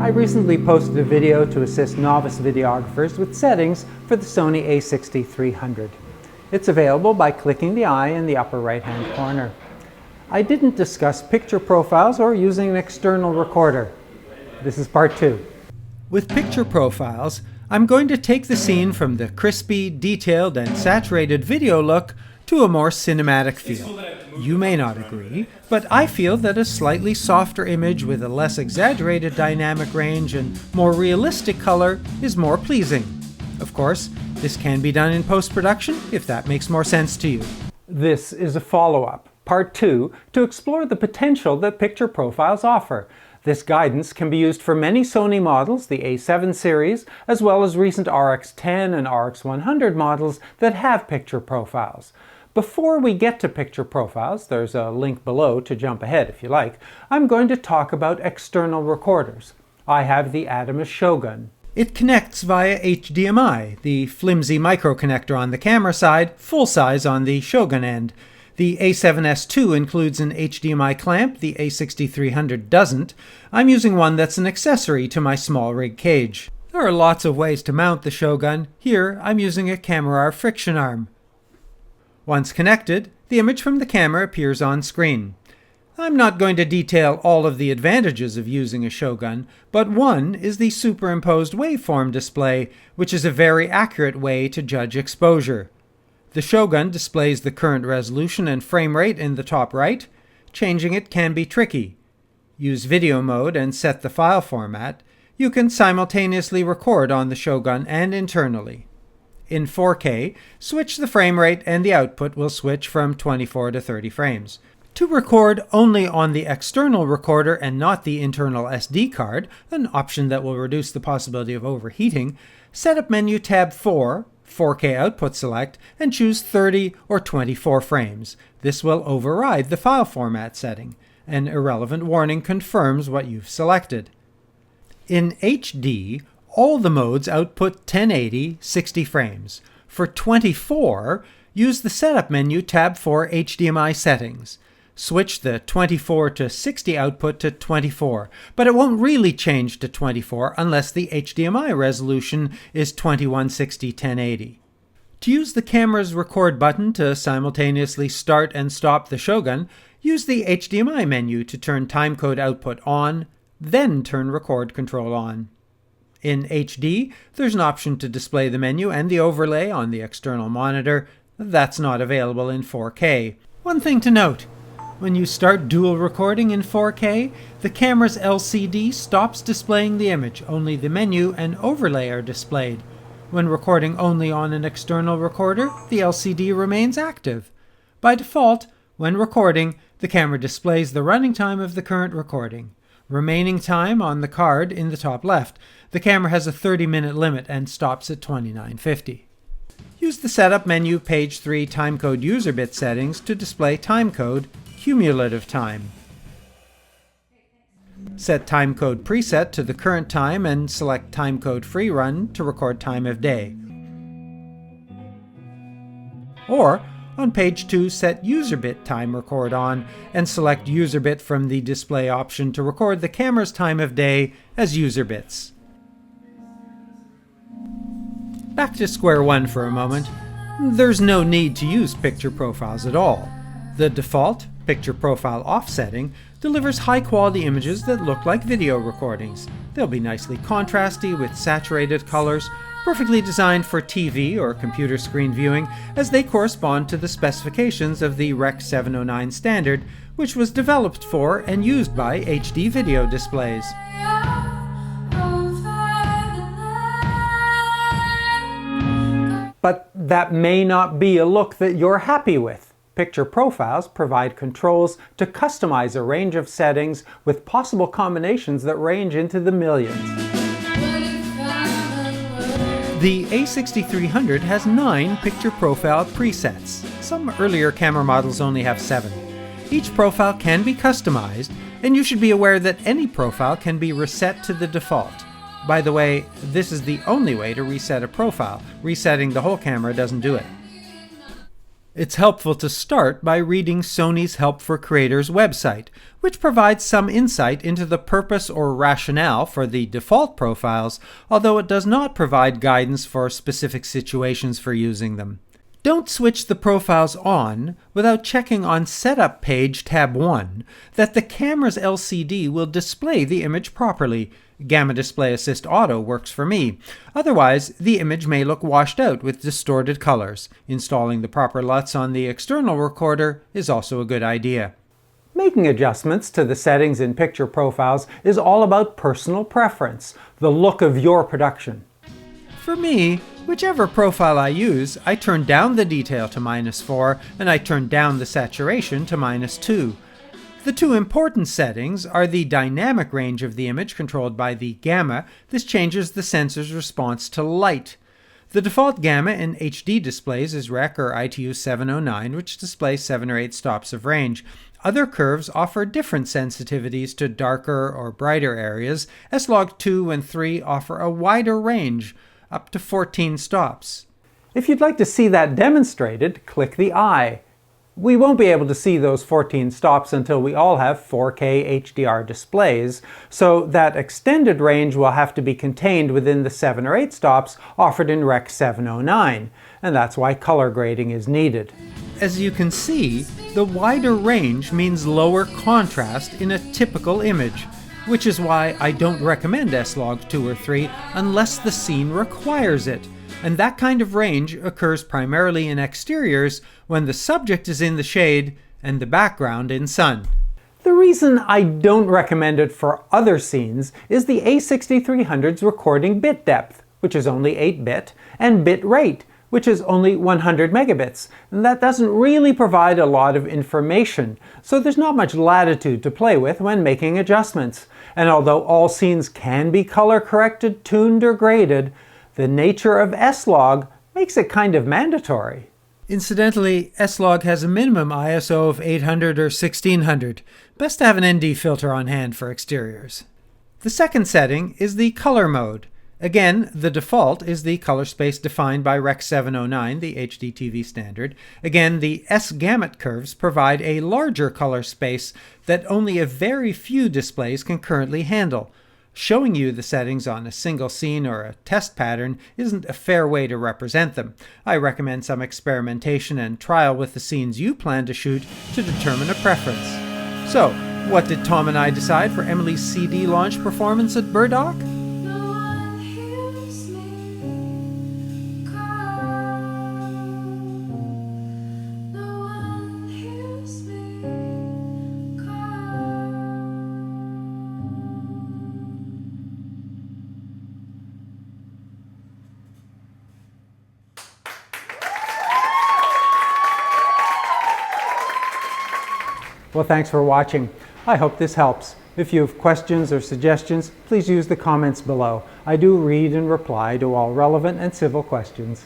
I recently posted a video to assist novice videographers with settings for the Sony A6300. It's available by clicking the eye in the upper right-hand corner. I didn't discuss picture profiles or using an external recorder. This is part 2. With picture profiles, I'm going to take the scene from the crispy, detailed, and saturated video look to a more cinematic feel. You may not agree, but I feel that a slightly softer image with a less exaggerated dynamic range and more realistic color is more pleasing. Of course, this can be done in post-production if that makes more sense to you. This is a follow-up, part 2, to explore the potential that picture profiles offer. This guidance can be used for many Sony models, the A7 series, as well as recent RX10 and RX100 models that have picture profiles. Before we get to picture profiles, there's a link below to jump ahead if you like, I'm going to talk about external recorders. I have the Atomos Shogun. It connects via HDMI, the flimsy micro connector on the camera side, full size on the Shogun end. The A7S II includes an HDMI clamp, the A6300 doesn't. I'm using one that's an accessory to my small rig cage. There are lots of ways to mount the Shogun. Here I'm using a camera friction arm. Once connected, the image from the camera appears on screen. I'm not going to detail all of the advantages of using a Shogun, but one is the superimposed waveform display, which is a very accurate way to judge exposure. The Shogun displays the current resolution and frame rate in the top right. Changing it can be tricky. Use video mode and set the file format. You can simultaneously record on the Shogun and internally. In 4K, switch the frame rate and the output will switch from 24 to 30 frames. To record only on the external recorder and not the internal SD card, an option that will reduce the possibility of overheating, Setup menu tab 4, 4K output select, and choose 30 or 24 frames. This will override the file format setting. An irrelevant warning confirms what you've selected. In HD, all the modes output 1080 60 frames. For 24, use the Setup menu tab 4 HDMI settings. Switch the 24 to 60 output to 24, but it won't really change to 24 unless the HDMI resolution is 2160 1080. To use the camera's record button to simultaneously start and stop the Shogun, use the HDMI menu to turn timecode output on, then turn record control on. In HD, there's an option to display the menu and the overlay on the external monitor. That's not available in 4K. One thing to note, when you start dual recording in 4K, the camera's LCD stops displaying the image. Only the menu and overlay are displayed. When recording only on an external recorder, the LCD remains active. By default, when recording, the camera displays the running time of the current recording. Remaining time on the card in the top left. The camera has a 30-minute limit and stops at 2950. Use the Setup menu page 3 timecode user bit settings to display timecode, cumulative time. Set timecode preset to the current time and select timecode free run to record time of day. Or, on page 2, set user bit time record on and select user bit from the display option to record the camera's time of day as user bits. Back to square one for a moment. There's no need to use picture profiles at all. The default picture profile offsetting delivers high-quality images that look like video recordings. They'll be nicely contrasty with saturated colors, perfectly designed for TV or computer screen viewing, as they correspond to the specifications of the Rec. 709 standard, which was developed for and used by HD video displays. But that may not be a look that you're happy with. Picture profiles provide controls to customize a range of settings with possible combinations that range into the millions. The A6300 has 9 picture profile presets. Some earlier camera models only have 7. Each profile can be customized, and you should be aware that any profile can be reset to the default. By the way, this is the only way to reset a profile. Resetting the whole camera doesn't do it. It's helpful to start by reading Sony's Help for Creators website, which provides some insight into the purpose or rationale for the default profiles, although it does not provide guidance for specific situations for using them. Don't switch the profiles on without checking on Setup Page tab 1 that the camera's LCD will display the image properly. Gamma Display Assist Auto works for me. Otherwise, the image may look washed out with distorted colors. Installing the proper LUTs on the external recorder is also a good idea. Making adjustments to the settings in picture profiles is all about personal preference, the look of your production. For me, whichever profile I use, I turn down the detail to -4 and I turn down the saturation to -2. The two important settings are the dynamic range of the image controlled by the gamma. This changes the sensor's response to light. The default gamma in HD displays is Rec or ITU 709, which displays 7 or 8 stops of range. Other curves offer different sensitivities to darker or brighter areas. S-Log 2 and 3 offer a wider range, up to 14 stops. If you'd like to see that demonstrated, click the eye. We won't be able to see those 14 stops until we all have 4K HDR displays, so that extended range will have to be contained within the 7 or 8 stops offered in Rec 709, and that's why color grading is needed. As you can see, the wider range means lower contrast in a typical image, which is why I don't recommend S-Log 2 or 3 unless the scene requires it. And that kind of range occurs primarily in exteriors when the subject is in the shade and the background in sun. The reason I don't recommend it for other scenes is the A6300's recording bit depth, which is only 8-bit, and bit rate, which is only 100 megabits. And that doesn't really provide a lot of information, so there's not much latitude to play with when making adjustments. And although all scenes can be color corrected, tuned, or graded, the nature of S-Log makes it kind of mandatory. Incidentally, S-Log has a minimum ISO of 800 or 1600. Best to have an ND filter on hand for exteriors. The second setting is the color mode. Again, the default is the color space defined by Rec 709, the HDTV standard. Again, the S-gamut curves provide a larger color space that only a very few displays can currently handle. Showing you the settings on a single scene or a test pattern isn't a fair way to represent them. I recommend some experimentation and trial with the scenes you plan to shoot to determine a preference. So, what did Tom and I decide for Emily's CD launch performance at Burdock? Well, thanks for watching. I hope this helps. If you have questions or suggestions, please use the comments below. I do read and reply to all relevant and civil questions.